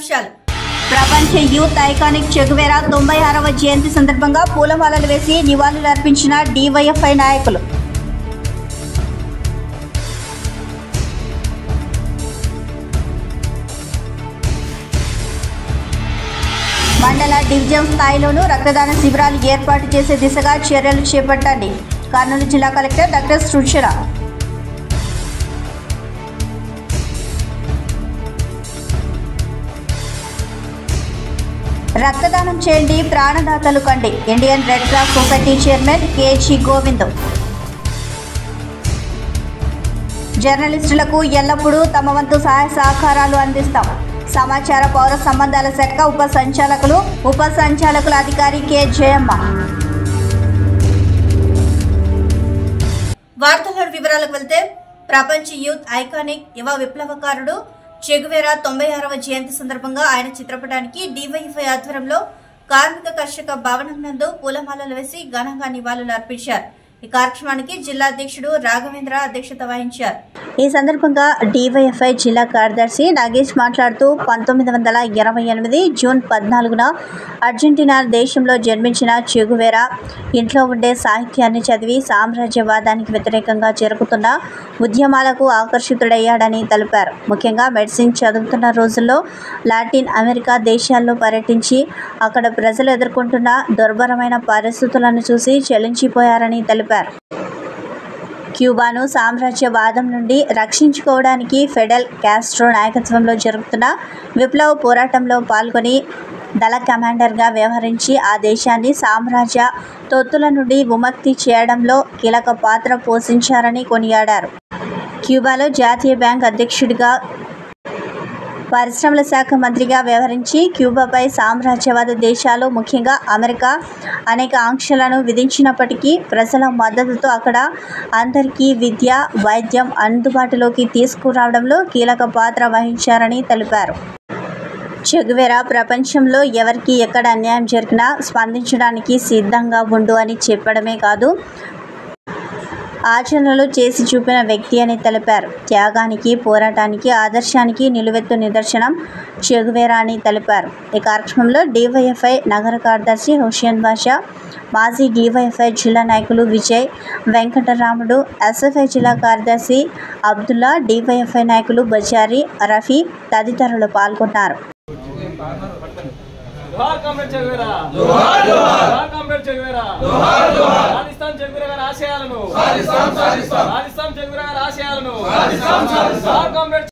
విశేషాలు. ప్రపంచ youth iconic Che Guevara 96వ జయంతి సందర్భంగా పూలమాలలు వేసి నివాళులు అర్పించిన డివైఎఫ్ఐ నాయకులు. మండల డివిజన్ స్థాయిలోనూ రక్తదాన శిబిరాలు ఏర్పాటు చేసే దిశగా చర్యలు చేపట్టండి. కర్నూలు జిల్లా కలెక్టర్ డాక్టర్ సృజన. రక్తదానం చేయండి, ప్రాణదాతలు కండి. Indian red cross society chairman KG Govind. జర్నలిస్టులకు ఎల్లప్పుడూ తమ వంతు సహాయ సహకారాలు అందిస్తాం. సమాచార పౌర సంబంధాల శాఖ ఉప సంచాలకుల అధికారి కె జయమ్మ. వార్తల వివరాలకు వెళ్తే ప్రపంచ యూత్ ఐకానిక్ యువ విప్లవకారుడు చెగువేరా 96వ జయంతి సందర్భంగా ఆయన చిత్రపటానికి డివైఎఫ్ఐ ఆధ్వర్యంలో కార్మిక కర్షక భవనం నందు పూలమాలలు వేసి ఘనంగా నివాళులు అర్పించారు. ఈ కార్యక్రమానికి జిల్లా అధ్యక్షుడు రాఘవేంద్ర అధ్యక్షత వహించారు. ఈ సందర్భంగా డివైఎఫ్ఐ జిల్లా కార్యదర్శి నాగేష్ మాట్లాడుతూ 1928 జూన్ 14న అర్జెంటీనా దేశంలో జన్మించిన చెగువేరా ఇంట్లో ఉండే సాహిత్యాన్ని చదివి సామ్రాజ్యవాదానికి వ్యతిరేకంగా జరుగుతున్న ఉద్యమాలకు ఆకర్షితుడయ్యాడని తెలిపారు. ముఖ్యంగా మెడిసిన్ చదువుతున్న రోజుల్లో లాటిన్ అమెరికా దేశాల్లో పర్యటించి అక్కడ ప్రజలు ఎదుర్కొంటున్న దుర్భరమైన పరిస్థితులను చూసి చలించిపోయారని తెలిపారు. క్యూబాను సామ్రాజ్యవాదం నుండి రక్షించుకోవడానికి ఫిడెల్ కాస్ట్రో నాయకత్వంలో జరుగుతున్న విప్లవ పోరాటంలో పాల్గొని దళ కమాండర్గా వ్యవహరించి ఆ దేశాన్ని సామ్రాజ్య తొత్తుల నుండి విముక్తి చేయడంలో కీలక పాత్ర పోషించారని కొనియాడారు. క్యూబాలో జాతీయ బ్యాంక్ అధ్యక్షుడిగా, పరిశ్రమల శాఖ మంత్రిగా వ్యవహరించి క్యూబాపై సామ్రాజ్యవాద దేశాలు ముఖ్యంగా అమెరికా అనేక ఆంక్షలను విధించినప్పటికీ ప్రజల మద్దతుతో అక్కడ అందరికీ విద్య, వైద్యం అందుబాటులోకి తీసుకురావడంలో కీలక పాత్ర వహించారని తెలిపారు. చెగువేరా ప్రపంచంలో ఎవరికి ఎక్కడ అన్యాయం జరిగినా స్పందించడానికి సిద్ధంగా ఉండు అని చెప్పడమే కాదు, ఆచరణలు చేసి చూపిన వ్యక్తి అని తెలిపారు. త్యాగానికి, పోరాటానికి, ఆదర్శానికి నిలువెత్తు నిదర్శనం చెగువేరా అని తెలిపారు. ఈ కార్యక్రమంలో డివైఎఫ్ఐ నగర కార్యదర్శి హుషేన్ బాషా, మాజీ డివైఎఫ్ఐ జిల్లా నాయకులు విజయ్, వెంకటరాముడు, ఎస్ఎఫ్ఐ జిల్లా కార్యదర్శి అబ్దుల్లా, డివైఎఫ్ఐ నాయకులు బజారీ, రఫీ తదితరులు పాల్గొన్నారు. जोहार कामरेड చెగువేరా, जोहार जोहार कामरेड చెగువేరా, जोहार जोहार రాజస్థాన్ చెగువేరా గారి ఆశయాలను రాజస్థాన్ చెగువేరా గారి ఆశయాలను जोहार కామరేడ్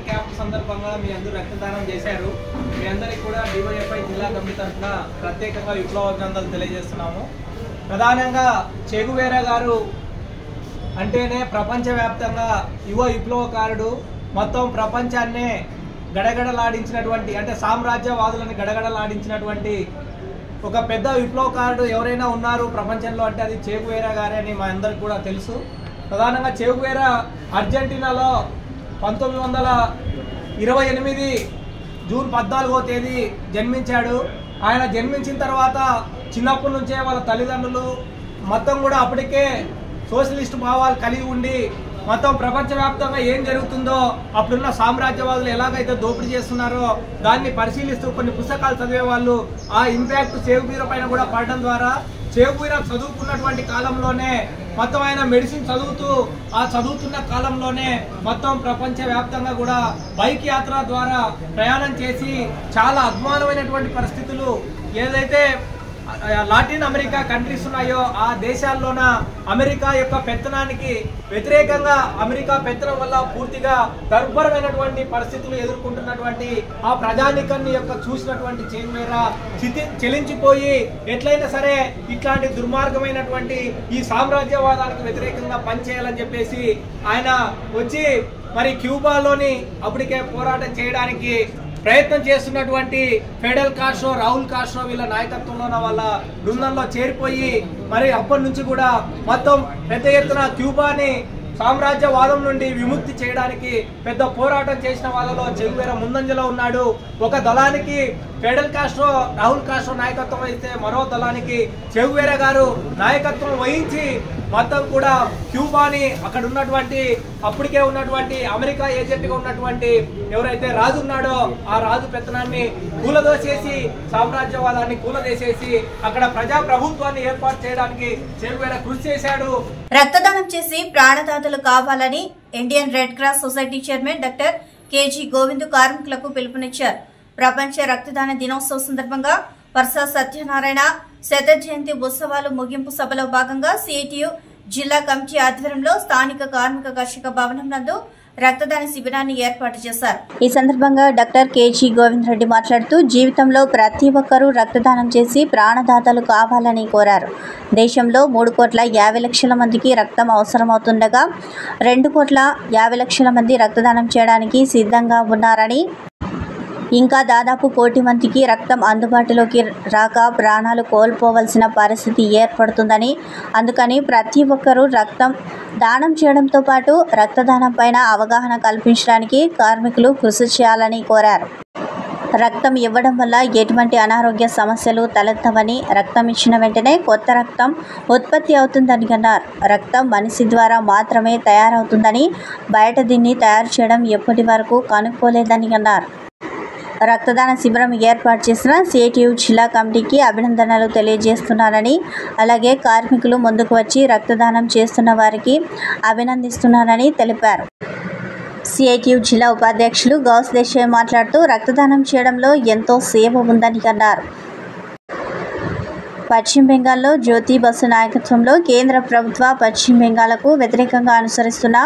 క్యాంప్ సందర్భంగా మీ అందరూ రక్తదానం చేశారు. మీ అందరికీ కూడా డివైఎఫ్ఐ జిల్లా కమిటీ తరఫున ప్రత్యేకంగా విప్లవాభినందనలు తెలియజేస్తున్నాము. ప్రధానంగా చెగువేరా గారు అంటేనే ప్రపంచవ్యాప్తంగా యువ విప్లవకారుడు, మొత్తం ప్రపంచాన్నే గడగడలాడించినటువంటి, అంటే సామ్రాజ్యవాదులను గడగడలాడించినటువంటి ఒక పెద్ద విప్లవకారుడు ఎవరైనా ఉన్నారు ప్రపంచంలో అంటే అది చెగువేరా గారే అని మా అందరికి కూడా తెలుసు. ప్రధానంగా చెగువేరా అర్జెంటీనాలో 1928 జూన్ 14వ తేదీ జన్మించాడు. ఆయన జన్మించిన తర్వాత చిన్నప్పటి నుంచే వాళ్ళ తల్లిదండ్రులు మొత్తం కూడా అప్పటికే సోషలిస్ట్ భావాలు కలిగి ఉండి మొత్తం ప్రపంచవ్యాప్తంగా ఏం జరుగుతుందో, అప్పుడున్న సామ్రాజ్యవాదులు ఎలాగైతే దోపిడీ చేస్తున్నారో దాన్ని పరిశీలిస్తూ కొన్ని పుస్తకాలు చదివే వాళ్ళు ఆ ఇంపాక్ట్ చెగువేరా పైన కూడా పడడం ద్వారా చెగువేరా చదువుకున్నటువంటి కాలంలోనే మొత్తం ఆయన మెడిసిన్ చదువుతూ ఆ చదువుతున్న కాలంలోనే మొత్తం ప్రపంచవ్యాప్తంగా కూడా బైక్ యాత్ర ద్వారా ప్రయాణం చేసి చాలా అద్భుతమైనటువంటి పరిస్థితులు ఏదైతే లాటిన్ అమెరికా కంట్రీస్ ఉన్నాయో ఆ దేశాల్లోన అమెరికా యొక్క పెత్తనానికి వ్యతిరేకంగా, అమెరికా పెత్తనం వల్ల పూర్తిగా దుర్భరమైనటువంటి పరిస్థితులు ఎదుర్కొంటున్నటువంటి ఆ ప్రజానీకాన్ని యొక్క చూసినటువంటి చెగువేరా చెలించిపోయి ఎట్లయినా సరే ఇట్లాంటి దుర్మార్గమైనటువంటి ఈ సామ్రాజ్యవాదానికి వ్యతిరేకంగా పనిచేయాలని చెప్పేసి ఆయన వచ్చి మరి క్యూబాలోని అప్పటికే పోరాటం చేయడానికి ప్రయత్నం చేస్తున్నటువంటి ఫిడెల్ కాస్ట్రో, రాహుల్ కాస్ట్రో వీళ్ళ నాయకత్వంలో వాళ్ళ బృందంలో చేరిపోయి మరి అప్పటి నుంచి కూడా మొత్తం పెద్ద ఎత్తున క్యూబాని సామ్రాజ్యవాదం నుండి విముక్తి చేయడానికి పెద్ద పోరాటం చేసిన వాళ్ళలో చెగువేరా ముందంజలో ఉన్నాడు. ఒక దళానికి ఫెడరల్ కాస్ట్రో రాహుల్ కాస్ట్రో నాయకత్వం వహిస్తే మరో దళానికి చెగువేరా గారు నాయకత్వం వహించి మొత్తం కూడా క్యూబాని అక్కడ ఉన్నటువంటి అప్పటికే ఉన్నటువంటి అమెరికా ఏజెంట్గా ఉన్నటువంటి ఎవరైతే రాజు ఉన్నాడో ఆ రాజు పెత్తనాన్ని కూలదోసేసి సామ్రాజ్యవాదాన్ని కూలదోసేసి అక్కడ ప్రజా ప్రభుత్వాన్ని ఏర్పాటు చేయడానికి చెగువేరా కృషి చేశాడు. రక్తదానం చేసి ప్రాణదాతలు కావాలని Indian red cross society chairman doctor KG Govind కార్మికులకు పిలుపునిచ్చారు. ప్రపంచ రక్తదాన దినోత్సవం సందర్భంగా వర్ష సత్యనారాయణ శత జయంతి ఉత్సవాలు ముగింపు సభలో భాగంగా సిఐటియు జిల్లా కమిటీ ఆధ్వర్యంలో స్థానిక కార్మిక కర్షక భవనం నందు రక్తదాన శిబిరాన్ని ఏర్పాటు చేశారు. ఈ సందర్భంగా డాక్టర్ కేజీ గోవింద్ రెడ్డి మాట్లాడుతూ జీవితంలో ప్రతి ఒక్కరూ రక్తదానం చేసి ప్రాణదాతలు కావాలని కోరారు. దేశంలో 3,50,00,000 మందికి రక్తం అవసరమవుతుండగా 2,50,00,000 మంది రక్తదానం చేయడానికి సిద్ధంగా ఉన్నారని, ఇంకా దాదాపు 1,00,00,000 మందికి రక్తం అందుబాటులోకి రాక ప్రాణాలు కోల్పోవలసిన పరిస్థితి ఏర్పడుతుందని, అందుకని ప్రతి ఒక్కరూ రక్తం దానం చేయడంతో పాటు రక్తదానం పైన అవగాహన కల్పించడానికి కార్మికులు కృషి చేయాలని కోరారు. రక్తం ఇవ్వడం వల్ల ఎటువంటి అనారోగ్య సమస్యలు తలెత్తవని, రక్తం ఇచ్చిన వెంటనే కొత్త రక్తం ఉత్పత్తి అవుతుందని అన్నారు. రక్తం మనిషి ద్వారా మాత్రమే తయారవుతుందని, బయట దీన్ని తయారు చేయడం ఎప్పటి వరకు కనుక్కోలేదని అన్నారు. రక్తదాన శిబిరం ఏర్పాటు చేసిన సిఐటియు జిల్లా కమిటీకి అభినందనలు తెలియజేస్తున్నారని, అలాగే కార్మికులు ముందుకు వచ్చి రక్తదానం చేస్తున్న వారికి అభినందిస్తున్నారని తెలిపారు. సిఐటియు జిల్లా ఉపాధ్యక్షులు గౌస్ దేశాయ్ మాట్లాడుతూ రక్తదానం చేయడంలో ఎంతో సేవ ఉందని అన్నారు. పశ్చిమ బెంగాల్లో జ్యోతి బసు నాయకత్వంలో కేంద్ర ప్రభుత్వ పశ్చిమ బెంగాల్కు వ్యతిరేకంగా అనుసరిస్తున్న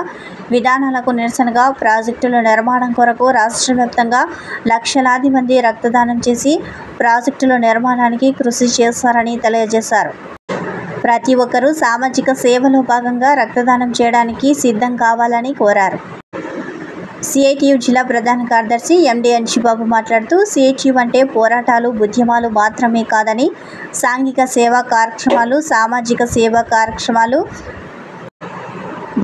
విధానాలకు నిరసనగా ప్రాజెక్టుల నిర్మాణం కొరకు రాష్ట్ర వ్యాప్తంగా లక్షలాది మంది రక్తదానం చేసి ప్రాజెక్టుల నిర్మాణానికి కృషి చేశారని తెలియజేశారు. ప్రతి ఒక్కరూ సామాజిక సేవలో భాగంగా రక్తదానం చేయడానికి సిద్ధం కావాలని కోరారు. సిఐటియు జిల్లా ప్రధాన కార్యదర్శి ఎండి అంశిబాబు మాట్లాడుతూ సిఐటియు అంటే పోరాటాలు, ఉద్యమాలు మాత్రమే కాదని, సాంఘిక సేవా కార్యక్రమాలు, సామాజిక సేవా కార్యక్రమాలు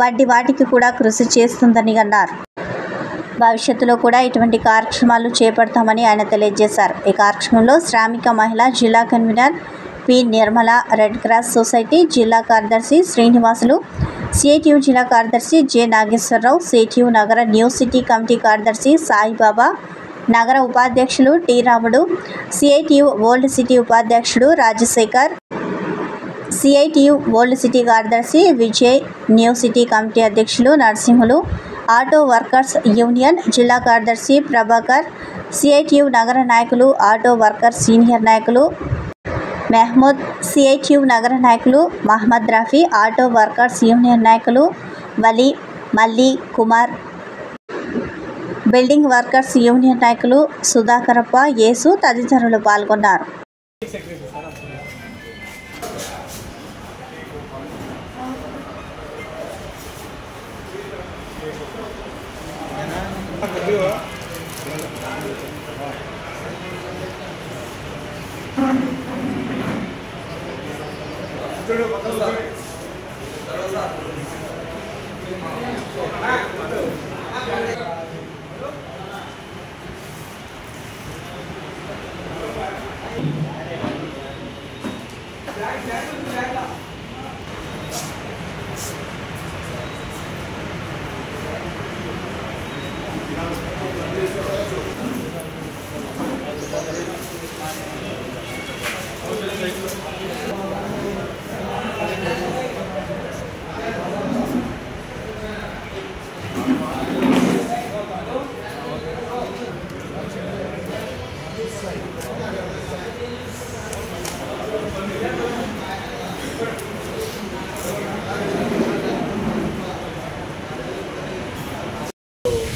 వంటి వాటికి కూడా కృషి చేస్తుందని అన్నారు. భవిష్యత్తులో కూడా ఇటువంటి కార్యక్రమాలు చేపడతామని ఆయన తెలియజేశారు. ఈ కార్యక్రమంలో శ్రామిక మహిళా జిల్లా convener P Nirmala, red cross society జిల్లా కార్యదర్శి శ్రీనివాసులు, సిఐటియు జిల్లా కార్యదర్శి జె నాగేశ్వరరావు, సిఐటియు నగర న్యూ సిటీ కమిటీ కార్యదర్శి సాయిబాబా, నగర ఉపాధ్యక్షులు టి రాముడు, సిఐటియు ఓల్డ్ సిటీ ఉపాధ్యక్షుడు రాజశేఖర్, సిఐటియు ఓల్డ్ సిటీ కార్యదర్శి విజయ్, న్యూ సిటీ కమిటీ అధ్యక్షులు నరసింహులు, ఆటో వర్కర్స్ యూనియన్ జిల్లా కార్యదర్శి ప్రభాకర్, సిఐటియు నగర నాయకులు, ఆటో వర్కర్స్ సీనియర్ నాయకులు మెహమూద్, సిఐటియు నగర నాయకులు Mohammed Rafi, auto workers union నాయకులు Wali, Malli Kumar, building workers union నాయకులు సుధాకరప్ప, యేసు తదితరులు పాల్గొన్నారు.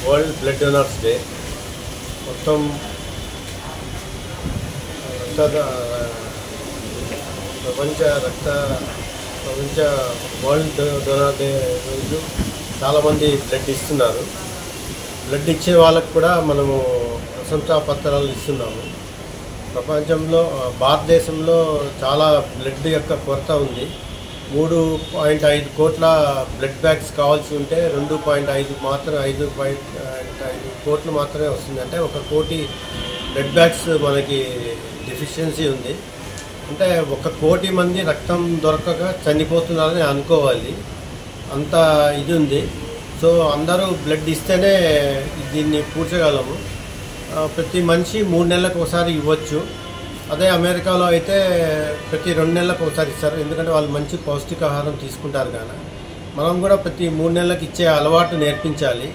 వరల్డ్ బ్లడ్ డోనర్స్ డే మొత్తం ప్రపంచ వరల్డ్ డోనర్ డే రోజు చాలామంది బ్లడ్ ఇస్తున్నారు. బ్లడ్ ఇచ్చే వాళ్ళకు కూడా మనము ప్రశంసా పత్రాలు ఇస్తున్నాము. ప్రపంచంలో భారతదేశంలో చాలా బ్లడ్ యొక్క కొరత ఉంది. 3.5 కోట్ల బ్లడ్ బ్యాగ్స్ కావాల్సి ఉంటే 2.5 మాత్రం 5.5 కోట్లు మాత్రమే వస్తుంది. అంటే 1 కోటి రెడ్ బ్లడ్స్ మనకి డెఫిషియన్సీ ఉంది. అంటే 1 కోటి మంది రక్తం దొరకక చనిపోతున్నారని అనుకోవాలి, అంత ఇది ఉంది. సో అందరూ బ్లడ్ ఇస్తేనే దీన్ని పూడ్చగలము. ప్రతి మనిషి 3 నెలలకు ఒకసారి ఇవ్వచ్చు. అదే అమెరికాలో అయితే ప్రతి 2 నెలలకు ఒకసారి ఇస్తారు, ఎందుకంటే వాళ్ళు మంచి పౌష్టికాహారం తీసుకుంటారు. కానీ మనం కూడా ప్రతి 3 నెలలకు ఇచ్చే అలవాటు నేర్పించాలి.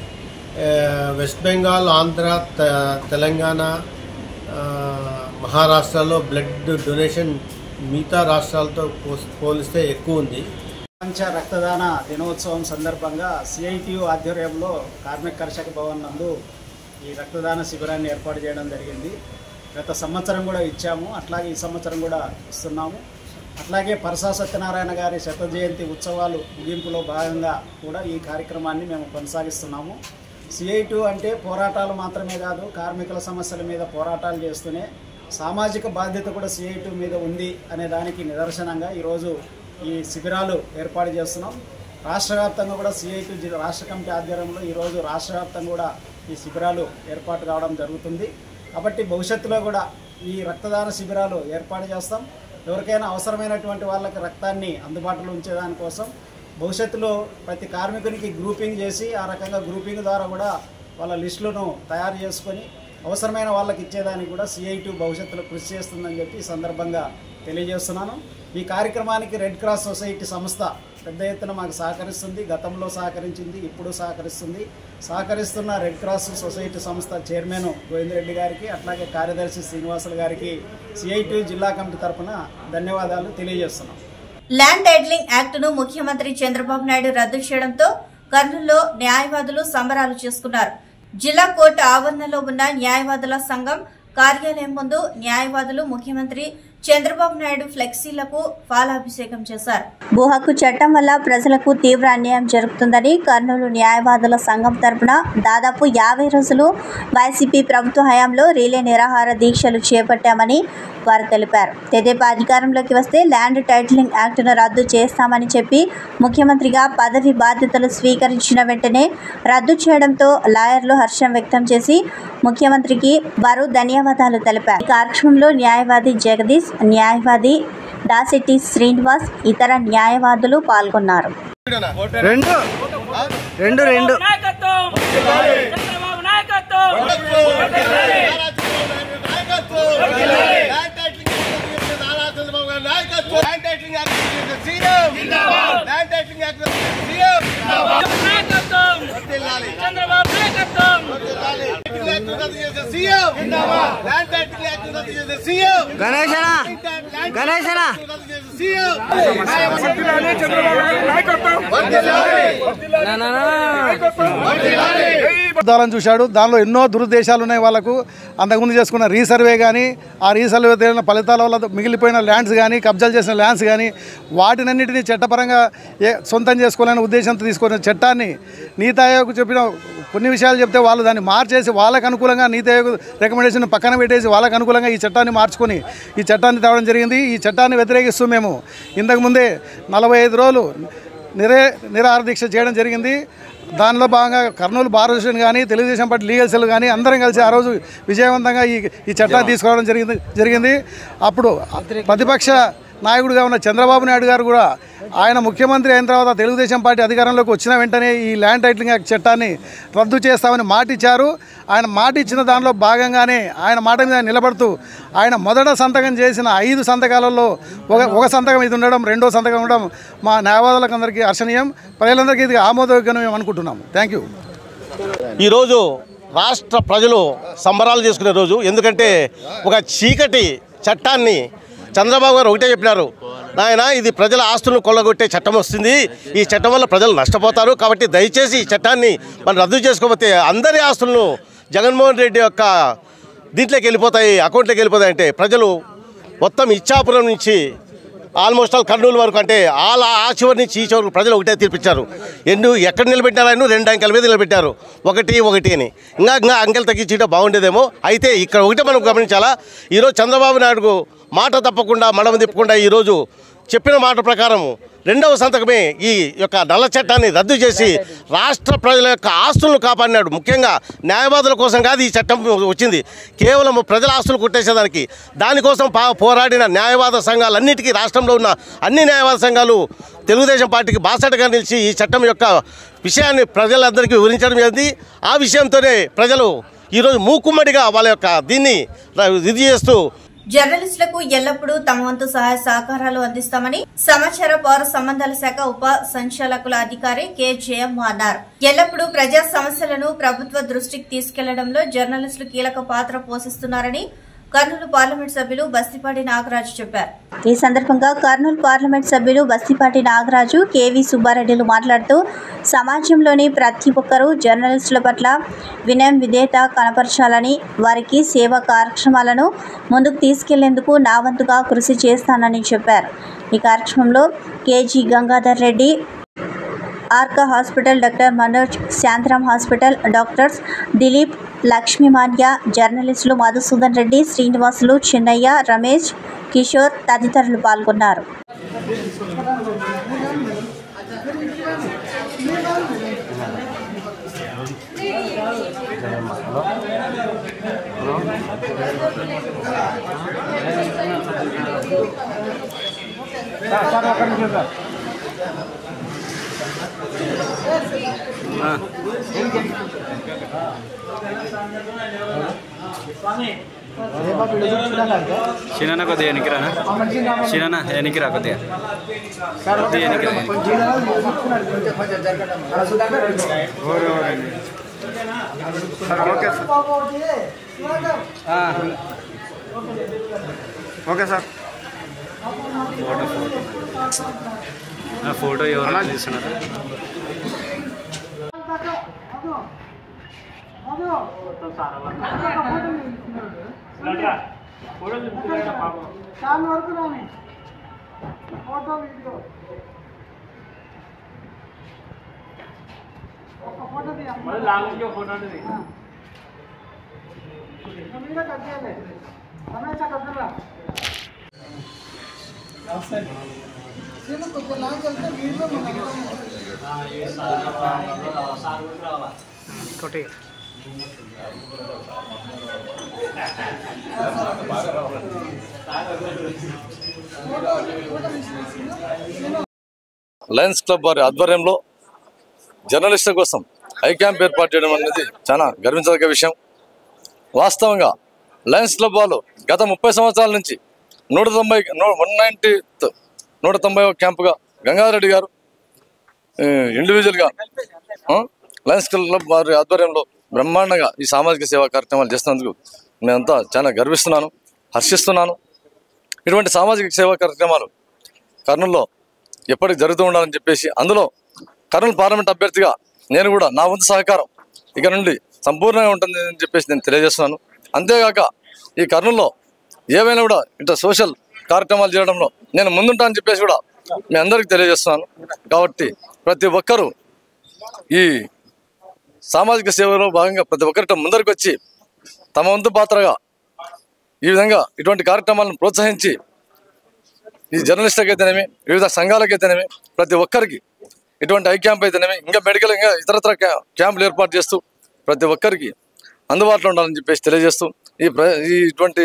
వెస్ట్ బెంగాల్, ఆంధ్ర, తెలంగాణ, మహారాష్ట్రలో బ్లడ్ డొనేషన్ మిగతా రాష్ట్రాలతో పోలిస్తే ఎక్కువ ఉంది. ప్రపంచ రక్తదాన దినోత్సవం సందర్భంగా సిఐటియు ఆధ్వర్యంలో కార్మిక కర్షక భవన్ నందు ఈ రక్తదాన శిబిరాన్ని ఏర్పాటు చేయడం జరిగింది. గత సంవత్సరం కూడా ఇచ్చాము, అట్లాగే ఈ సంవత్సరం కూడా ఇస్తున్నాము. అట్లాగే పరసా సత్యనారాయణ గారి 100వ జయంతి ఉత్సవాలు ముగింపులో భాగంగా కూడా ఈ కార్యక్రమాన్ని మేము కొనసాగిస్తున్నాము. సిఐటియు అంటే పోరాటాలు మాత్రమే కాదు, కార్మికుల సమస్యల మీద పోరాటాలు చేస్తూనే సామాజిక బాధ్యత కూడా సిఐటియు మీద ఉంది అనే దానికి నిదర్శనంగా ఈరోజు ఈ శిబిరాలు ఏర్పాటు చేస్తున్నాం. రాష్ట్ర వ్యాప్తంగా కూడా సిఐటియు రాష్ట్ర కమిటీ ఆధ్వర్యంలో ఈరోజు రాష్ట్ర వ్యాప్తంగా కూడా ఈ శిబిరాలు ఏర్పాటు కావడం జరుగుతుంది. కాబట్టి భవిష్యత్తులో కూడా ఈ రక్తదాన శిబిరాలు ఏర్పాటు చేస్తాం. ఎవరికైనా అవసరమైనటువంటి వాళ్ళకి రక్తాన్ని అందుబాటులో ఉంచేదానికోసం భవిష్యత్తులో ప్రతి కార్మికునికి గ్రూపింగ్ చేసి ఆ రకంగా గ్రూపింగ్ ద్వారా కూడా వాళ్ళ లిస్టులను తయారు చేసుకొని అవసరమైన వాళ్ళకి ఇచ్చేదానికి కూడా సిఐటియు భవిష్యత్తులో కృషి చేస్తుందని చెప్పి ఈ సందర్భంగా తెలియజేస్తున్నాను. ఈ కార్యక్రమానికి రెడ్ క్రాస్ సొసైటీ సంస్థ పెద్ద ఎత్తున మాకు సహకరిస్తుంది, గతంలో సహకరించింది, ఇప్పుడు సహకరిస్తుంది. సహకరిస్తున్న రెడ్ క్రాస్ సొసైటీ సంస్థ చైర్మన్ గోవిందరెడ్డి గారికి, అట్లాగే కార్యదర్శి శ్రీనివాసులు గారికి సిఐటియు జిల్లా కమిటీ తరఫున ధన్యవాదాలు తెలియజేస్తున్నాం. ల్యాండ్ టైటిలింగ్ యాక్టును ముఖ్యమంత్రి చంద్రబాబు నాయుడు రద్దు చేయడంతో కర్నూలులో న్యాయవాదులు సంబరాలు చేసుకున్నారు. జిల్లా కోర్టు ఆవరణలో ఉన్న న్యాయవాదుల సంఘం కార్యాలయం ముందు న్యాయవాదులు ముఖ్యమంత్రి చంద్రబాబు నాయుడు ఫ్లెక్సీలకు పాలాభిషేకం చేశారు. భూ హక్కు చట్టం వల్ల ప్రజలకు తీవ్ర అన్యాయం జరుగుతుందని కర్నూలు న్యాయవాదుల సంఘం తరపున దాదాపు 50 రోజులు వైసీపీ ప్రభుత్వ హయాంలో రిలే నిరాహార దీక్షలు చేపట్టామని వారు తెలిపారు. తెదేపా అధికారంలోకి వస్తే ల్యాండ్ టైటిలింగ్ యాక్టును రద్దు చేస్తామని చెప్పి ముఖ్యమంత్రిగా పదవి బాధ్యతలు స్వీకరించిన వెంటనే రద్దు చేయడంతో లాయర్లు హర్షం వ్యక్తం చేసి ముఖ్యమంత్రికి వారు ధన్యవాదాలు తెలిపారు. ఈ కార్యక్రమంలో న్యాయవాది జగదీష్, న్యాయవాది దాశెట్టి శ్రీనివాస్, ఇతర న్యాయవాదులు పాల్గొన్నారు. చూశాడు. దానిలో ఎన్నో దురుద్దేశాలు ఉన్నాయి వాళ్ళకు. అంతకుముందు చేసుకున్న రీసర్వే కానీ, ఆ రీసర్వే తేలిన ఫలితాల వల్ల మిగిలిపోయిన ల్యాండ్స్ కానీ, కబ్జాలు చేసిన ల్యాండ్స్ కానీ, వాటినన్నింటినీ చట్టపరంగా సొంతం చేసుకోవాలనే ఉద్దేశంతో తీసుకున్న చట్టాన్ని నీతి ఆయోగ్ చెప్పిన కొన్ని విషయాలు చెప్తే వాళ్ళు దాన్ని మార్చేసి వాళ్ళకు అనుకూలంగా నీతి ఆయోగ్ రికమెండేషన్ పక్కన పెట్టేసి వాళ్ళకు అనుకూలంగా ఈ చట్టాన్ని మార్చుకొని ఈ చట్టాన్ని తేవడం జరిగింది. ఈ చట్టాన్ని వ్యతిరేకిస్తూ మేము ఇంతకుముందే 45 రోజులు నిరాహార దీక్ష చేయడం జరిగింది. దానిలో భాగంగా కర్నూలు బార్ అసోసియేషన్ కానీ, తెలుగుదేశం పార్టీ లీగల్ సెల్ కానీ అందరం కలిసి ఆ రోజు విజయవంతంగా ఈ చట్టాన్ని తీసుకురావడం జరిగింది. అప్పుడు ప్రతిపక్ష నాయకుడిగా ఉన్న చంద్రబాబు నాయుడు గారు కూడా ఆయన ముఖ్యమంత్రి అయిన తర్వాత తెలుగుదేశం పార్టీ అధికారంలోకి వచ్చిన వెంటనే ఈ ల్యాండ్ టైటిలింగ్ యాక్ట్ చట్టాన్ని రద్దు చేస్తామని మాట ఇచ్చారు. ఆయన మాట ఇచ్చిన దానిలో భాగంగానే ఆయన మాట మీద నిలబడుతూ ఆయన మొదట సంతకం చేసిన 5 సంతకాలలో ఒక సంతకం ఇది ఉండడం, రెండో సంతకం ఉండడం మా న్యాయవాదులకు అందరికీ హర్షణీయం. ప్రజలందరికీ ఇది ఆమోదయోగ్యం మేము అనుకుంటున్నాము. Thank you. ఈరోజు రాష్ట్ర ప్రజలు సంబరాలు చేసుకునే రోజు. ఎందుకంటే ఒక చీకటి చట్టాన్ని చంద్రబాబు గారు ఒకటే చెప్పినారు, నాయన ఇది ప్రజల ఆస్తులను కొల్లగొట్టే చట్టం వస్తుంది, ఈ చట్టం వల్ల ప్రజలు నష్టపోతారు, కాబట్టి దయచేసి ఈ చట్టాన్ని మనం రద్దు చేసుకోకపోతే అందరి ఆస్తులను జగన్మోహన్ రెడ్డి యొక్క దీంట్లోకి వెళ్ళిపోతాయి, అకౌంట్లోకి వెళ్ళిపోతాయి అంటే ప్రజలు మొత్తం ఇచ్చాపురం నుంచి ఆల్మోస్ట్ ఆల్ కర్నూలు వరకు, అంటే ఆ చివరి నుంచి ఈ చివరికి ప్రజలు ఒకటే తీర్పిచ్చారు. ఎక్కడ నిలబెట్టారు? 2 అంకెల మీద నిలబెట్టారు, ఒకటి అని. ఇంకా అంకెలు తగ్గించుంటే బాగుండేదేమో. అయితే ఇక్కడ ఒకటే మనం గమనించాలా, ఈరోజు చంద్రబాబు నాయుడుకు మాట తప్పకుండా మడమ తిప్పకుండా ఈరోజు చెప్పిన మాట ప్రకారం రెండవ సంతకమే ఈ యొక్క నల్ల చట్టాన్ని రద్దు చేసి రాష్ట్ర ప్రజల యొక్క ఆస్తులను కాపాడినాడు. ముఖ్యంగా న్యాయవాదుల కోసం కాదు ఈ చట్టం వచ్చింది, కేవలం ప్రజల ఆస్తులు కొట్టేసేదానికి. దానికోసం పోరాడిన న్యాయవాద సంఘాలన్నిటికీ, రాష్ట్రంలో ఉన్న అన్ని న్యాయవాద సంఘాలు తెలుగుదేశం పార్టీకి బాసటగా నిలిచి ఈ చట్టం యొక్క విషయాన్ని ప్రజలందరికీ వివరించడం జరిగింది. ఆ విషయంతోనే ప్రజలు ఈరోజు మూకుమ్మడిగా వాళ్ళ యొక్క దీన్ని ఇది చేస్తూ జర్నలిస్టులకు ఎల్లప్పుడూ తమ వంతు సహాయ సహకారాలు అందిస్తామని సమాచార పౌర సంబంధాల శాఖ ఉప సంచాలకుల అధికారి కె జయమ్మ అన్నారు. ఎల్లప్పుడూ ప్రజా సమస్యలను ప్రభుత్వ దృష్టికి తీసుకెళ్లడంలో జర్నలిస్టులు కీలక పాత్ర పోషిస్తున్నారని కర్నూలు పార్లమెంట్ సభ్యులు బస్తిపాటి నాగరాజు చెప్పారు. ఈ సందర్భంగా కర్నూలు పార్లమెంట్ సభ్యులు బస్తిపాటి నాగరాజు, కెవి సుబ్బారెడ్డిలు మాట్లాడుతూ సమాజంలోని ప్రతి ఒక్కరూ జర్నలిస్టుల పట్ల వినయం విధేయత కనపరచాలని, వారికి సేవా కార్యక్రమాలను ముందుకు తీసుకెళ్లేందుకు నా వంతుగా కృషి చేస్తానని చెప్పారు. ఈ కార్యక్రమంలో KG Gangadhar Reddy, Arka hospital doctor Manoj, Shantaram hospital doctors Dilip, Lakshmi Manya, జర్నలిస్టులు మధుసూదన్ రెడ్డి, శ్రీనివాసులు, చిన్నయ్య, రమేష్, కిషోర్ తదితరులు పాల్గొన్నారు. చిన్న కొద్దిగా ఎన్నికిరా చిన్న ఎన్నికిరా కొద్దిగా ఓకే సార్. ఫోటో ఎవరైనా తీసుకున్నారా? లయన్స్ క్లబ్ వారి ఆధ్వర్యంలో జర్నలిస్టుల కోసం ఐ క్యాంప్ ఏర్పాటు చేయడం అనేది చాలా గర్వించదగ్గ విషయం. వాస్తవంగా లయన్స్ క్లబ్ వాళ్ళు గత 30 సంవత్సరాల నుంచి 190వ క్యాంపుగా గంగారెడ్డి గారు ఇండివిజువల్గా లయన్స్ క్లబ్ వారి ఆధ్వర్యంలో బ్రహ్మాండంగా ఈ సామాజిక సేవా కార్యక్రమాలు చేస్తున్నందుకు నేనంతా చాలా గర్విస్తున్నాను, హర్షిస్తున్నాను. ఇటువంటి సామాజిక సేవా కార్యక్రమాలు కర్నూలులో ఎప్పటికి జరుగుతూ ఉండాలని చెప్పేసి, అందులో కర్నూలు పార్లమెంట్ అభ్యర్థిగా నేను కూడా నా వంతు సహకారం ఇక నుండి సంపూర్ణంగా ఉంటుంది అని చెప్పేసి నేను తెలియజేస్తున్నాను. అంతేగాక ఈ కర్నూలులో ఏవైనా కూడా ఇంత సోషల్ కార్యక్రమాలు చేయడంలో నేను ముందుంటానని చెప్పేసి కూడా మీ అందరికీ తెలియజేస్తున్నాను. కాబట్టి ప్రతి ఒక్కరూ ఈ సామాజిక సేవలో భాగంగా ప్రతి ఒక్కరితో ముందరికి వచ్చి తమ వంతు పాత్రగా ఈ విధంగా ఇటువంటి కార్యక్రమాలను ప్రోత్సహించి ఈ జర్నలిస్టులకు అయితేనేమి, వివిధ సంఘాలకైతేనేమి, ప్రతి ఒక్కరికి ఇటువంటి ఐ క్యాంప్ అయితేనేమి, ఇంకా మెడికల్ ఇంకా ఇతరత్ర క్యాంపులు ఏర్పాటు చేస్తూ ప్రతి ఒక్కరికి అందుబాటులో ఉండాలని చెప్పేసి తెలియజేస్తూ ఇటువంటి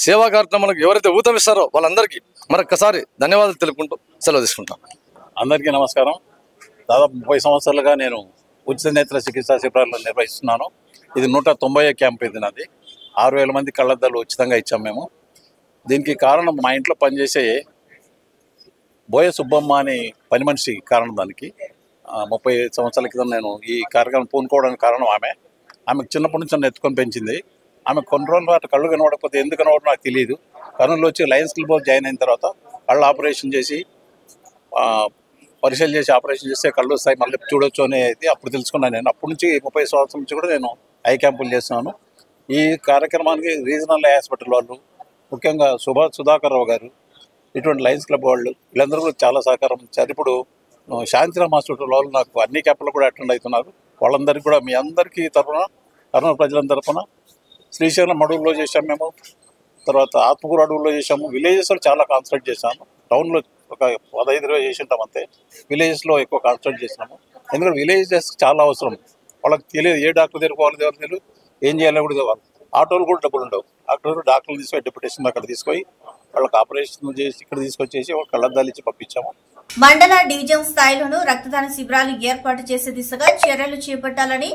సేవా కార్యక్రమాలకు ఎవరైతే ఊతమిస్తారో వాళ్ళందరికీ మరొక్కసారి ధన్యవాదాలు తెలుపుకుంటూ సెలవు తీసుకుంటాం. అందరికీ నమస్కారం. దాదాపు 30 సంవత్సరాలుగా నేను ఉచిత నేత్ర చికిత్సా శిబిరాలను నిర్వహిస్తున్నాను. ఇది 190వ క్యాంప్. ఇది నాది. 6000 మంది కళ్ళద్దాలు ఉచితంగా ఇచ్చాం మేము. దీనికి కారణం మా ఇంట్లో పనిచేసే బోయ సుబ్బమ్మ అనే పని మనిషి కారణం. దానికి 30 సంవత్సరాల క్రితం నేను ఈ కార్యక్రమం పూనుకోవడానికి కారణం ఆమెకు చిన్నప్పటి నుంచి నన్ను ఎత్తుకొని పెంచింది. ఆమె కొన్ని రోజుల పాటు కళ్ళు కనబడకపోతే ఎందుకు కనబడడం నాకు తెలియదు. కర్నూలులో వచ్చి లయన్స్ క్లబ్ జాయిన్ అయిన తర్వాత కళ్ళు ఆపరేషన్ చేసి పరిశీలన చేసి ఆపరేషన్ చేస్తే కళ్ళు వస్తాయి, మళ్ళీ చూడొచ్చు అనేది అప్పుడు తెలుసుకున్నాను. నేను అప్పటి నుంచి 30 సంవత్సరాల నుంచి కూడా నేను ఐ క్యాంపులు చేస్తున్నాను. ఈ కార్యక్రమానికి రీజనల్ హాస్పిటల్ వాళ్ళు, ముఖ్యంగా సుధాకర్ రావు గారు, ఇటువంటి లయన్స్ క్లబ్ వాళ్ళు వీళ్ళందరూ కూడా చాలా సహకారం ఇచ్చారు. ఇప్పుడు శాంతిరామ్ హాస్పిటల్ వాళ్ళు నాకు అన్ని క్యాంపులు కూడా అటెండ్ అవుతున్నారు. వాళ్ళందరికీ కూడా మీ అందరికీ తరఫున, కర్నూలు ప్రజలందరి తరఫున శ్రీశైలం అడవుల్లో చేశాము మేము, తర్వాత ఆత్మకూరు అడవుల్లో చేశాము. విలేజెస్లో చాలా కాన్సన్ట్రేట్ చేశాము. టౌన్లో ఒక 15-20 చేసి ఉంటాం అంతే. విలేజెస్లో ఎక్కువ కాన్సన్ట్రేట్ చేసినాము. ఎందుకంటే విలేజెస్ చాలా అవసరం. వాళ్ళకి తెలియదు ఏ డాక్టర్ దగ్గర పోవాలి, తెలియదు ఏం చేయాలని కూడా తెలియదు. ఆటోలు కూడా డబ్బులు ఉండవు. డాక్టర్లు తీసుకొని డెప్యుటేషన్ అక్కడ తీసుకొని వాళ్ళకి ఆపరేషన్ చేసి ఇక్కడ తీసుకొచ్చేసి కళ్ళద్దాలు ఇచ్చి పంపించాము. మండల డివిజన్ స్థాయిలోనూ రక్తదాన శిబిరాలు ఏర్పాటు చేసే దిశగా చర్యలు చేపట్టాలని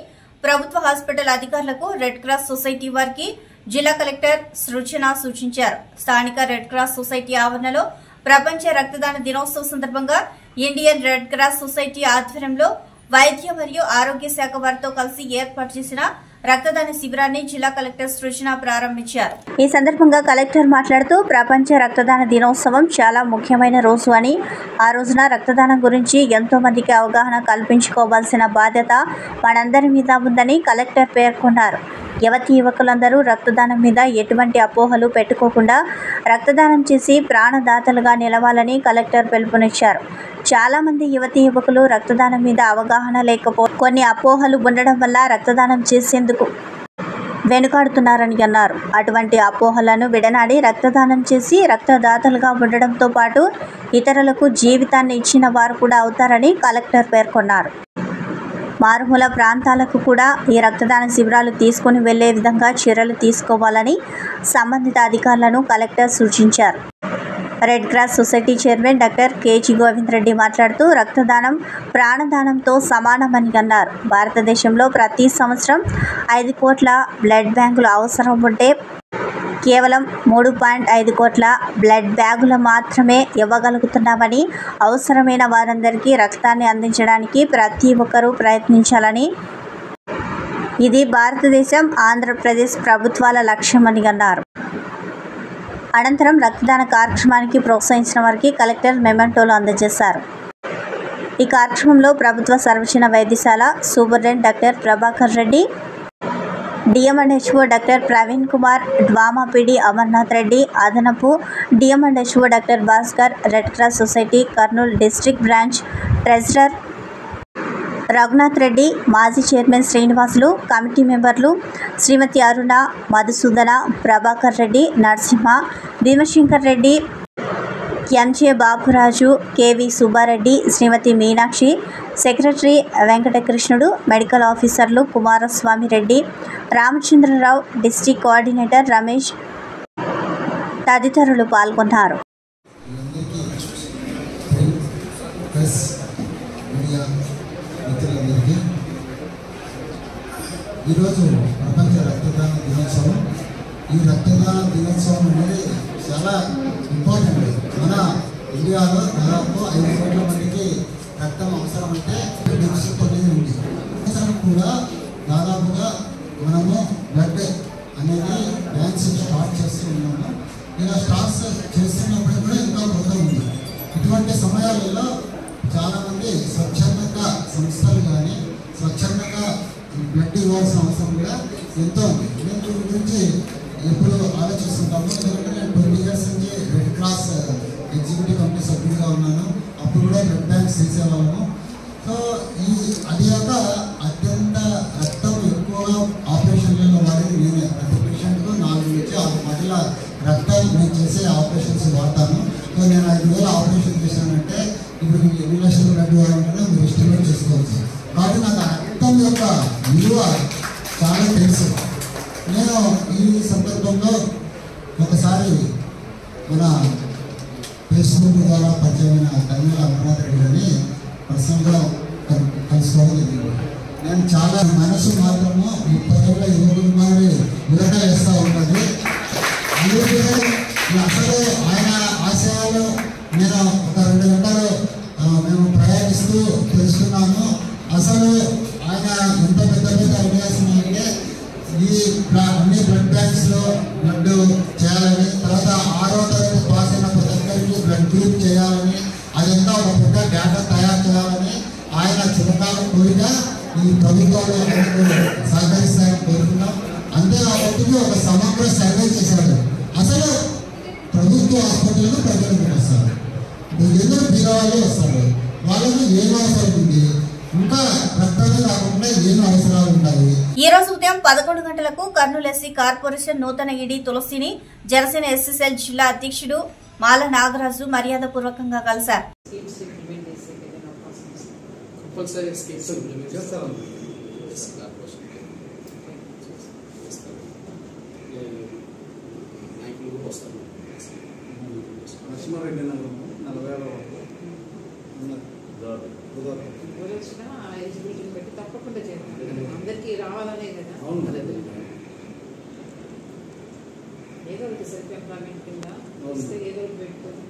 ప్రభుత్వ హాస్పిటల్ అధికారులకు రెడ్ క్రాస్ సొసైటీ వారికి జిల్లా కలెక్టర్ సృజన సూచించారు. స్థానిక రెడ్ క్రాస్ సొసైటీ ఆవరణలో ప్రపంచ రక్తదాన దినోత్సవం సందర్భంగా ఇండియన్ రెడ్ క్రాస్ సొసైటీ ఆధ్వర్యంలో వైద్య మరియు ఆరోగ్య శాఖ వారితో కలిసి ఏర్పాటు చేసిన రక్తదాన శిబిరాన్ని జిల్లా కలెక్టర్ సృజన ప్రారంభించారు. ఈ సందర్భంగా కలెక్టర్ మాట్లాడుతూ ప్రపంచ రక్తదాన దినోత్సవం చాలా ముఖ్యమైన రోజు అని, ఆ రోజున రక్తదానం గురించి ఎంతో మందికి అవగాహన కల్పించుకోవాల్సిన బాధ్యత మనందరి మీద ఉందని కలెక్టర్ పేర్కొన్నారు. యువతీ యువకులందరూ రక్తదానం మీద ఎటువంటి అపోహలు పెట్టుకోకుండా రక్తదానం చేసి ప్రాణదాతలుగా నిలవాలని కలెక్టర్ పిలుపునిచ్చారు. చాలా మంది యువతీ యువకులు రక్తదానం మీద అవగాహన కొన్ని అపోహలు ఉండడం వల్ల రక్తదానం చేసేందుకు వెనుకాడుతున్నారని అన్నారు. అటువంటి అపోహలను విడనాడి రక్తదానం చేసి రక్తదాతలుగా ఉండడంతో పాటు ఇతరులకు జీవితాన్ని ఇచ్చిన వారు కూడా అవుతారని కలెక్టర్ పేర్కొన్నారు. మారుమూల ప్రాంతాలకు కూడా ఈ రక్తదాన శిబిరాలు తీసుకుని వెళ్లే విధంగా చర్యలు తీసుకోవాలని సంబంధిత అధికారులను కలెక్టర్ సూచించారు. Red cross society chairman doctor KG Govind Reddy మాట్లాడుతూ రక్తదానం ప్రాణదానంతో సమానమని అన్నారు. భారతదేశంలో ప్రతి సంవత్సరం 5 కోట్ల బ్లడ్ బ్యాంకులు అవసరం ఉంటే కేవలం 3.5 కోట్ల బ్లడ్ బ్యాగులు మాత్రమే ఇవ్వగలుగుతున్నామని, అవసరమైన వారందరికీ రక్తాన్ని అందించడానికి ప్రతి ఒక్కరూ ప్రయత్నించాలని, ఇది భారతదేశం ఆంధ్రప్రదేశ్ ప్రభుత్వాల లక్ష్యమని అన్నారు. అనంతరం రక్తదాన కార్యక్రమానికి ప్రోత్సహించిన వారికి కలెక్టర్ మెమెంటోలు అందజేశారు. ఈ కార్యక్రమంలో ప్రభుత్వ సర్వజన వైద్యశాల superintendent doctor Prabhakar Reddy, DM and HO doctor Praveen Kumar, DWAMA PD Amarnath Reddy, అదనపు DM and HO doctor Bhaskar, red cross society Kurnool district branch treasurer Raghunath Reddy, మాజీ చైర్మన్ శ్రీనివాసులు, కమిటీ మెంబర్లు Srimati Aruna, Madhusudana, Prabhakar Reddy, Narasimha, Bhimashankar Reddy, MJ Baburaju, KV Subbareddy, Srimati Meenakshi, secretary Venkatakrishnudu, medical ఆఫీసర్లు కుమారస్వామి రెడ్డి, రామచంద్రరావు, డిస్ట్రిక్ట్ కోఆర్డినేటర్ రమేష్ తదితరులు పాల్గొన్నారు. ఈరోజు ప్రపంచ రక్తదాన దినోత్సవం. ఈ రక్తదాన దినోత్సవం అనేది చాలా ఇంపార్టెంట్. మన ఇండియాలో దాదాపు 5 కోట్ల మందికి రక్తం అవసరం అంటే డిఫిసిట్ అనేది ఉంది. అవసరం కూడా దాదాపుగా మనము బ్లడ్ అనేది బ్యాంక్స్ స్టార్ట్ చేస్తూ ఉన్నాము. ఇలా స్టార్ట్ చేస్తున్నప్పుడు కూడా ఇంకా కొత్త ఉంది. ఇటువంటి సమయాలలో చాలామంది స్వచ్ఛందంగా సంస్థలు కానీ స్వచ్ఛందంగా బ్లడ్ ఇవ్వాల్సిన అవసరం కూడా ఎంతో ఉంది. నేను దీని గురించి ఎప్పుడు ఆలోచిస్తుంటాము. ఎందుకంటే నేను 20 years నుంచి రెడ్ క్రాస్ ఎగ్జిక్యూటివ్ కమిటీ సభ్యుడిగా ఉన్నాను. అప్పుడు కూడా బ్లడ్ బ్యాంక్స్ చేసేవాళ్ళము. సో అది కాక అత్యంత రక్తం ఎక్కువగా ఆపరేషన్లలో వాడేది నేనే. ప్రతి పేషెంట్కు 4 నుంచి 6 బాటిల రక్తాలు నేను చేసే ఆపరేషన్స్ వాడతాను. సో నేను 5,000 ఆపరేషన్ చేశానంటే ఇప్పుడు మీకు ఎన్ని లక్షల బ్లడ్ వాడాలంటే మీరు ఎస్టిమేట్ చేసుకోవచ్చు. కాబట్టి నాకు రక్తం యొక్క విలువ చాలా తెలుసు. నేను ఈ సందర్భంలో ఒకసారి మన ఫేస్బుక్ ద్వారా పరిచయమైన కర్నూలు అమర్నాథ్ రెడ్డి గారిని పర్సనల్గా కలుసుకోవడం జరిగింది. నేను చాలా మనసు మాత్రము 30 ఏళ్ళ యువకులు మారి విరట వేస్తూ ఉంటుంది. అందుకే అసలు ఆయన ఆశయాలు నేను ఒక 2 గంటలు మేము ప్రయాణిస్తూ తెలుసుకున్నాము. అసలు ఆయన ఎంత పెద్ద ఐడియాస్ ఉన్నాయంటే ఈ అన్ని బ్లడ్ బ్యాంక్స్లో బ్లడ్ చేయాలని, తర్వాత 6వ తరగతి పాస్ అయిన ప్రతి ఒక్కరికి బ్లడ్ గ్రూప్ చేయాలని, అదంతా ఒక పెద్ద డేటా తయారు చేయాలని ఆయన చిరకాల కోరిక. ఈ ప్రభుత్వాలు సహకరిస్తాయని కోరుకున్నాం. అంతేకాబట్టి ఒక సమగ్ర సర్వే చేశాడు. అసలు ప్రభుత్వ హాస్పిటల్లో ప్రజలకు వస్తారు, ఎందుకు బీదవాళ్ళు వస్తారు, వాళ్ళకి ఏం అవసరం ఉంది, ఇంకా రక్తమే కాకుండా ఏం అవసరాలు ఉంటాయి. ఈ రోజు ఉదయం 11 గంటలకు కర్నూలు ఎస్సీ కార్పొరేషన్ నూతన ఈడీ తులసిని జనసేన ఎస్సీసెల్ జిల్లా అధ్యక్షుడు మాల నాగరాజు మర్యాదపూర్వకంగా కలిశారు. తప్పకుండా చేయాలి, అందరికీ రావాలనే కదా. ఏదో ఒకటి సెల్ఫ్ ఎంప్లాయ్మెంట్ కింద వస్తే ఏదో ఒకటి పెట్టుకొని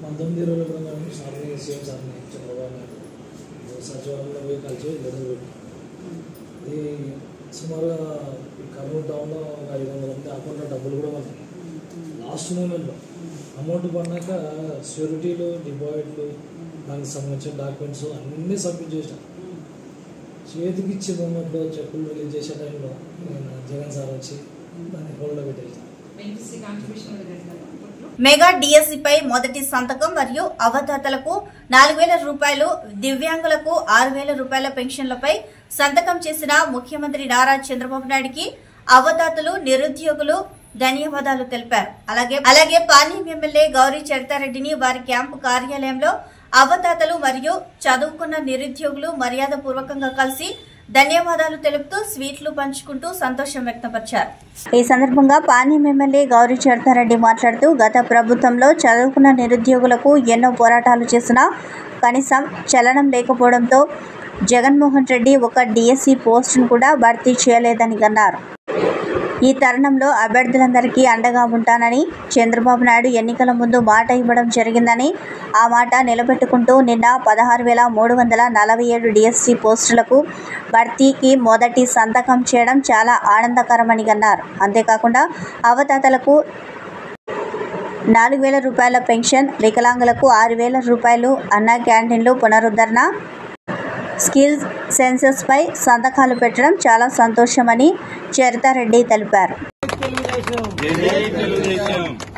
పంతొమ్మిది రోజుల క్రితం సార్ని సీఎం సార్ని చంద్రబాబు సచివాలయంలో పోయి కలిసి లెటర్ పెట్టి ఇది సుమారుగా కర్నూలు టౌన్లో ఒక 500 మంది అకౌంట్లో డబ్బులు కూడా ఉన్నాయి. లాస్ట్ మూమెంట్లో అమౌంట్ పడినాక ష్యూరిటీలు డిపాజిట్లు దానికి సంబంధించిన డాక్యుమెంట్స్ అన్నీ సబ్మిట్ చేశాను. చేతికి ఇచ్చే మూమెంట్లో చెక్కులు రిలీజ్ చేసే టైంలో నేను జగన్ సార్ వచ్చి దాన్ని హోల్డ్లో పెట్టేసాను. మెగా డిఎస్సిపై మొదటి సంతకం మరియు అవతాతలకు 4,000 రూపాయలు, దివ్యాంగులకు 6,000 రూపాయల పెన్షన్లపై సంతకం చేసిన ముఖ్యమంత్రి నారా చంద్రబాబు నాయుడుకి అవతాతలు, నిరుద్యోగులు ధన్యవాదాలు తెలిపారు. అలాగే పాణ్యం ఎమ్మెల్యే గౌరీ చరితారెడ్డిని వారి క్యాంపు కార్యాలయంలో అవతాతలు మరియు చదువుకున్న నిరుద్యోగులు మర్యాదపూర్వకంగా కలిసి ధన్యవాదాలు తెలుపుతూ స్వీట్లు పంచుకుంటూ సంతోషం వ్యక్తపరిచారు. ఈ సందర్భంగా పాణ్యం ఎమ్మెల్యే గౌరీ చరితారెడ్డి మాట్లాడుతూ గత ప్రభుత్వంలో చదువుకున్న నిరుద్యోగులకు ఎన్నో పోరాటాలు చేసినా కనీసం చలనం లేకపోవడంతో జగన్మోహన్ రెడ్డి ఒక డిఎస్సి పోస్టును కూడా భర్తీ చేయలేదని అన్నారు. ఈ తరుణంలో అభ్యర్థులందరికీ అండగా ఉంటానని చంద్రబాబు నాయుడు ఎన్నికల ముందు మాట ఇవ్వడం జరిగిందని, ఆ మాట నిలబెట్టుకుంటూ నిన్న 16,347 డిఎస్సి పోస్టులకు భర్తీకి మొదటి సంతకం చేయడం చాలా ఆనందకరమని అన్నారు. అంతేకాకుండా అవతాతలకు 4,000 రూపాయల పెన్షన్, వికలాంగులకు 6,000 రూపాయలు, అన్న క్యాంటీన్లు పునరుద్ధరణ, స్కిల్స్ సెన్సెస్ పై సంతకాలు పెట్టడం చాలా సంతోషమని చరితారెడ్డి తెలిపారు.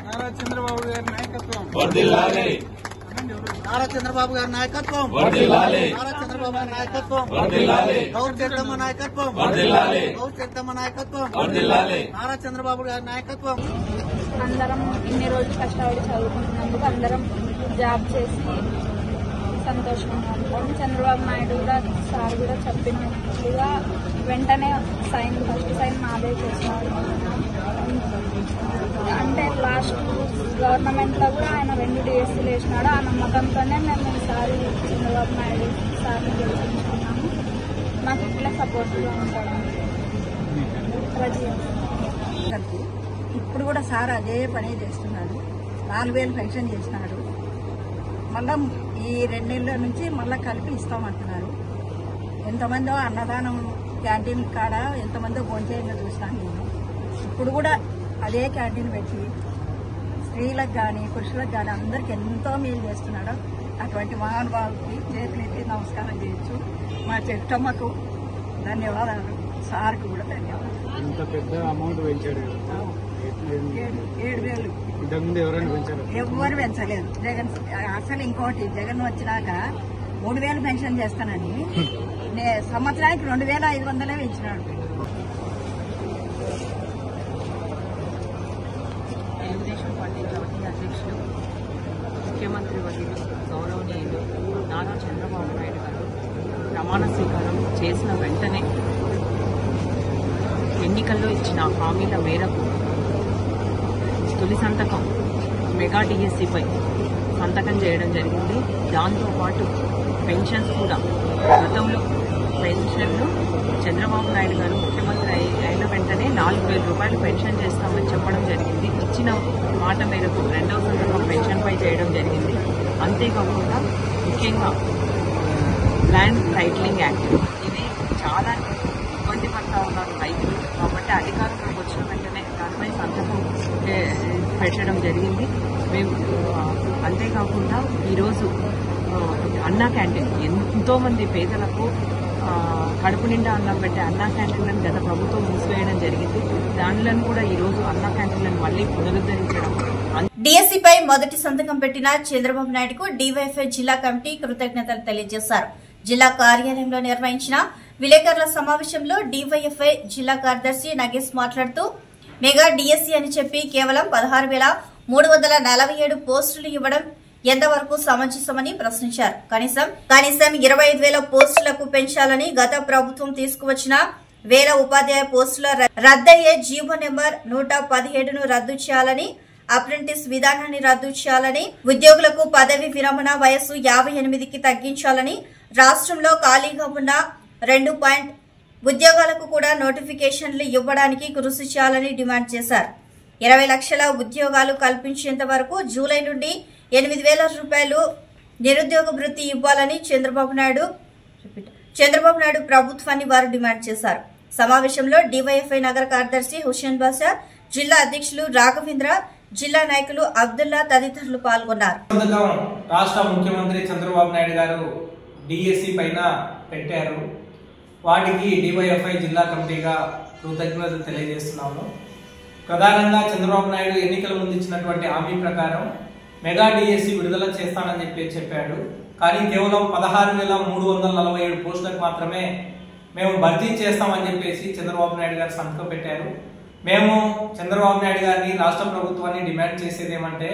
నారా చంద్రబాబు గారి నాయకత్వం, నారా చంద్రబాబు గారి నాయకత్వం, గౌరీ చరితమ్మ నాయకత్వం, గౌరీ చరితమ్మ నాయకత్వం, నారా చంద్రబాబు గారి నాయకత్వం. అందరం ఇన్ని రోజులు కష్టపడి చదువుకుంటున్నందుకు అందరం జాబ్ చేసి సంతోషంగా ఉంటాం. చంద్రబాబు నాయుడు కూడా సార్ కూడా చెప్పినట్లుగా వెంటనే ఫస్ట్ సైన్ నాదే చేసినాడు. అంటే లాస్ట్ గవర్నమెంట్లో కూడా ఆయన 2 డిఎస్సీలు వేసినాడు. ఆ నమ్మకంతోనే మేము ఈసారి చంద్రబాబు నాయుడు సార్ని గెలిపించుకున్నాము. నాకు ఇట్లా సపోర్ట్గా ఉంటాడు. ఇప్పుడు కూడా సార్ అదే పని చేస్తున్నాడు. 4,000 పెన్షన్ చేసినాడు. మళ్ళా ఈ 2 నెలల నుంచి మళ్ళీ కలిపి ఇస్తామంటున్నారు. ఎంతమందో అన్నదానం క్యాంటీన్ కాడ ఎంతమందో భోంచేయంగా చూసినాను నేను. ఇప్పుడు కూడా అదే క్యాంటీన్ పెట్టి స్త్రీలకు కానీ పురుషులకు కానీ అందరికి ఎంతో మేలు చేస్తున్నాడు. అటువంటి మహానుభావుకి చేతులెత్తి నమస్కారం చేయొచ్చు. మా చెట్టమ్మకు ధన్యవాదాలు, సార్కు కూడా ధన్యవాదాలు. ఇంత పెద్ద అమౌంట్ పెంచాడు, 7,000 ఇంతకుముందు ఎవరైనా పెంచారు? ఎవరు పెంచలేదు. జగన్ అసలు ఇంకోటి జగన్ వచ్చినాక 3,000 పెన్షన్ చేస్తానని సంవత్సరానికి 2,500 పెంచినాడు. తెలుగుదేశం పార్టీ జాతీయ అధ్యక్షులు ముఖ్యమంత్రి వర్యులు గౌరవనీయులు నారా చంద్రబాబు నాయుడు గారు ప్రమాణ స్వీకారం చేసిన వెంటనే ఎన్నికల్లో ఇచ్చిన హామీల మేరకు తొలి సంతకం మెగా డిఎస్సిపై సంతకం చేయడం జరిగింది. దాంతోపాటు పెన్షన్స్ కూడా గతంలో పెన్షన్లు చంద్రబాబు నాయుడు గారు ముఖ్యమంత్రి అయిన వెంటనే 4,000 రూపాయలు పెన్షన్ చేస్తామని చెప్పడం జరిగింది. ఇచ్చిన మాట మేరకు 2వ సంతకం పెన్షన్పై చేయడం జరిగింది. అంతేకాకుండా ముఖ్యంగా ల్యాండ్ టైటిలింగ్ యాక్ట్ ఇది చాలా ఇబ్బంది పడతా ఉన్నారు రైతులు. కాబట్టి అధికారంలోకి వచ్చిన వెంటనే దానిపై సంతకం పెట్టడం జరిగింది. మేము అంతేకాకుండా ఈరోజు అన్నా క్యాంటీన్ ఎంతోమంది పేదలకు కడుపు నిండా అన్నం పెట్టే అన్నా క్యాంటీన్లను గత ప్రభుత్వం మూసివేయడం జరిగింది. దానిలను కూడా ఈరోజు అన్నా క్యాంటీన్లను మళ్ళీ పునరుద్ధరించడం డిఎస్సీపై మొదటి సంతకం పెట్టిన చంద్రబాబు నాయుడుకు డివైఎఫ్ఐ జిల్లా కమిటీ కృతజ్ఞతలు తెలియజేశారు. జిల్లా కార్యాలయంలో నిర్వహించిన విలేకరుల సమావేశంలో డివైఎఫ్ఐ జిల్లా కార్యదర్శి నగేష్ మాట్లాడుతూ మెగా డిఎస్సీ అని చెప్పి కేవలం 16,347 పోస్టులు ఇవ్వడం ఎంతవరకు సమంజసమని ప్రశ్నించారు. కనీసం 25,000 పోస్టులకు పెంచాలని గత ప్రభుత్వం తీసుకువచ్చిన 1000 ఉపాధ్యాయ పోస్టుల రద్దయ్యే జీవో నెంబర్ 117ను రద్దు చేయాలని, అప్రెంటిస్ విధానాన్ని రద్దు చేయాలని, ఉద్యోగులకు పదవి విరమణ వయస్సు 58కి తగ్గించాలని, రాష్ట్రంలో ఖాళీగా ఉన్న 2 ఉద్యోగాలకు కూడా నోటిఫికేషన్లు ఇవ్వడానికి కృషి చేయాలని డిమాండ్ చేశారు. 20 లక్షల ఉద్యోగాలు కల్పించేంత వరకు జూలై నుండి 8,000 రూపాయలు నిరుద్యోగ భృతి ఇవ్వాలని చంద్రబాబు నాయుడు ప్రభుత్వాన్ని వారు డిమాండ్ చేశారు. సమావేశంలో డివైఎఫ్ఐ నగర కార్యదర్శి హుస్సేన్ బాషా, జిల్లా అధ్యక్షులు రాఘవేంద్ర, జిల్లా నాయకులు అబ్దుల్లా తదితరులు పాల్గొన్నారు. రాష్ట్ర ముఖ్యమంత్రి చంద్రబాబు నాయుడు గారు డిఎస్సీ పైన పెట్టారు. వాటికి డివైఎఫ్ఐ జిల్లా కమిటీగా కృతజ్ఞతలు తెలియజేస్తున్నాము. ప్రధానంగా చంద్రబాబు నాయుడు ఎన్నికల ముందు ఇచ్చినటువంటి హామీ ప్రకారం మెగా డిఎస్సీ విడుదల చేస్తానని చెప్పాడు. కానీ కేవలం 16,347 పోస్టులకు మాత్రమే మేము భర్తీ చేస్తామని చెప్పేసి చంద్రబాబు నాయుడు గారు సంతకం పెట్టారు. మేము చంద్రబాబు నాయుడు గారిని, రాష్ట్ర ప్రభుత్వాన్ని డిమాండ్ చేసేది ఏమంటే,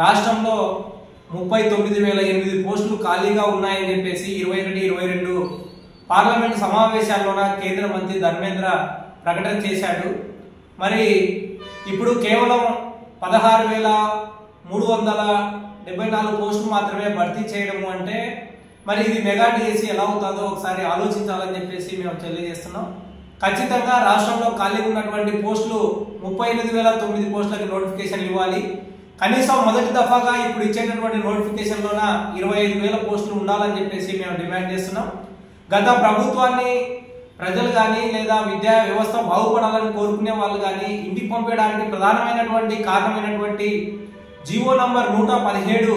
రాష్ట్రంలో 39,008 పోస్టులు ఖాళీగా ఉన్నాయని చెప్పేసి 21-22 పార్లమెంట్ సమావేశాల్లోన కేంద్ర మంత్రి ధర్మేంద్ర ప్రకటన చేశాడు. మరి ఇప్పుడు కేవలం 16,374 పోస్టులు మాత్రమే భర్తీ చేయడము అంటే మరి ఇది మెగా డిఎస్సీ ఎలా అవుతుందో ఒకసారి ఆలోచించాలని చెప్పేసి మేము తెలియజేస్తున్నాం. ఖచ్చితంగా రాష్ట్రంలో ఖాళీ ఉన్నటువంటి పోస్టులు 38,009 పోస్టులకి నోటిఫికేషన్ ఇవ్వాలి. కనీసం మొదటి దఫాగా ఇప్పుడు ఇచ్చేటటువంటి నోటిఫికేషన్లోన 25,000 పోస్టులు ఉండాలని చెప్పేసి మేము డిమాండ్ చేస్తున్నాం. గత ప్రభుత్వాన్ని ప్రజలు కానీ లేదా విద్యా వ్యవస్థ బాగుపడాలని కోరుకునే వాళ్ళు కానీ ఇంటికి పంపేయడానికి ప్రధానమైనటువంటి కారణమైనటువంటి జీవో నంబర్ 117,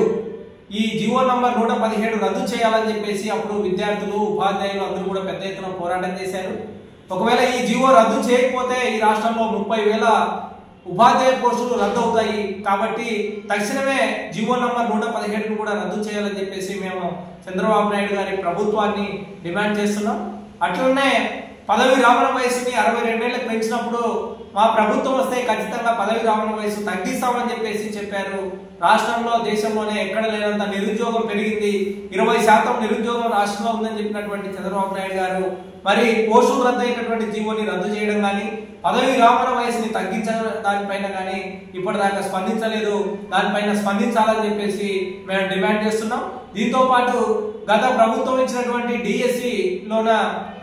ఈ జీవో నంబర్ 117 రద్దు చేయాలని చెప్పేసి అప్పుడు విద్యార్థులు, ఉపాధ్యాయులు అందరూ కూడా పెద్ద ఎత్తున పోరాటం చేశారు. ఒకవేళ ఈ జీవో రద్దు చేయకపోతే ఈ రాష్ట్రంలో 30,000 ఉపాధ్యాయ పోస్టులు రద్దు అవుతాయి. కాబట్టి తక్షణమే జీవో నంబర్ 117ను కూడా రద్దు చేయాలని చెప్పేసి మేము చంద్రబాబు నాయుడు గారి ప్రభుత్వాన్ని డిమాండ్ చేస్తున్నాం. అట్లనే పదవి విరమణ వయసుని 62 ఏళ్ళకి పెంచినప్పుడు మా ప్రభుత్వం వస్తే ఖచ్చితంగా పదవి విరమణ వయసు తగ్గిస్తామని చెప్పేసి చెప్పారు. రాష్ట్రంలో, దేశంలోనే ఎక్కడ లేనంత నిరుద్యోగం పెరిగింది. 20% నిరుద్యోగం రాష్ట్రంలో ఉందని చెప్పినటువంటి చంద్రబాబు నాయుడు గారు మరి పోస్టులు రద్దు అయినటువంటి జీవోని రద్దు చేయడం కానీ, పదవి విరమణ వయసుని తగ్గించడం దానిపైన కానీ ఇప్పటిదాకా స్పందించలేదు. దానిపైన స్పందించాలని చెప్పేసి మేము డిమాండ్ చేస్తున్నాం. దీంతో పాటు గత ప్రభుత్వం ఇచ్చినటువంటి డిఎస్సి లోన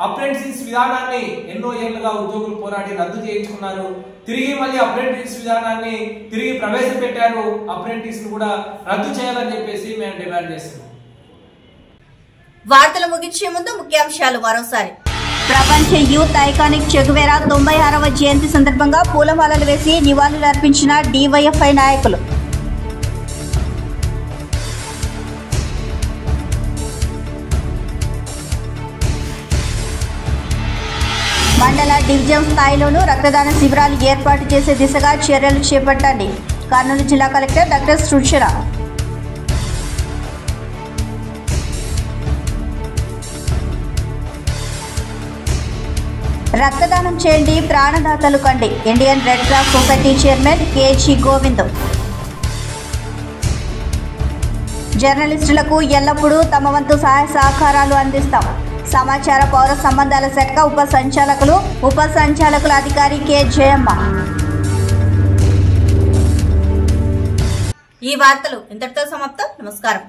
అప్రెంటిస్ విధానాన్ని ఎన్నో ఏళ్లుగా ఉద్యోగులు పోరాడి రద్దు చేయించుకున్నారు. తిరిగి మళ్ళీ అప్రెంటిస్ విధానాన్ని తిరిగి ప్రవేశపెట్టారు. అప్రెంటిస్ ను కూడా రద్దు చేయాలని చెప్పేసి మేము డిమాండ్ చేస్తున్నాం. వార్తలు ముగించే ముందు ముఖ్యాంశాలు మరోసారి. ప్రపంచ యూత్ ఐకానిక్ చెగువేరా 96వ జయంతి సందర్భంగా పూలమాలలు వేసి నివాళులర్పించిన డివైఎఫ్ఐ నాయకులు. మండల, డివిజన్ స్థాయిలోనూ రక్తదాన శిబిరాలు ఏర్పాటు చేసే దిశగా చర్యలు చేపట్టండి. కర్నూలు జిల్లా కలెక్టర్ డాక్టర్ సృజన. రక్తదానం చేయండి, ప్రాణదాతలు కండి. Indian red cross society chairman KG Govind. జర్నలిస్టులకు ఎల్లప్పుడూ తమ వంతు సహాయ సహకారాలు అందిస్తాం. సమాచార పౌర సంబంధాల శాఖ ఉప సంచాలకుల అధికారి కె జయమ్మ. ఈ వార్తలు ఇంతటితో సమాప్తం. నమస్కారం.